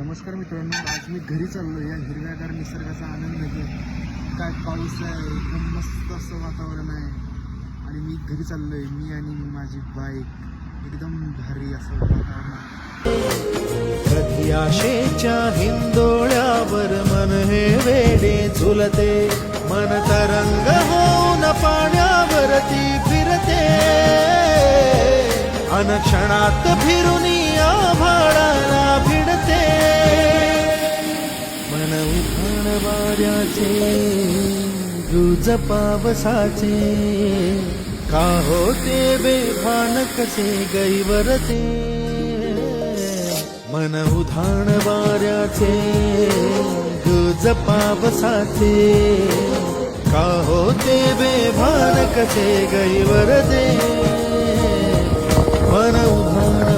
नमस्कार मित्रांनो, आज मी घरी चाललो या हिरव्यागार निसर्गाचा आनंद घेत. काय पाऊस आहे, एकदम मस्त असं वातावरण आहे आणि मी घरी चाललो आहे. मी आणि माझी बाईक, एकदम भारी असं वातावरण आहे. कधी आशेच्या हिंदोळ्यावर मन हे वेडे झुलते, मन तरंग होऊन पाण्यावरती फिरते, अनक्षणात फिरून आभाळाला भिडते. मन उभाण वाऱ्याचे, रुज पावसाचे, का होते बेभान कसे गैवरते. मन उधाण वाऱ्याचे, गुज पावसाचे, का होते बेभान कसे गैवरते. मन उधाण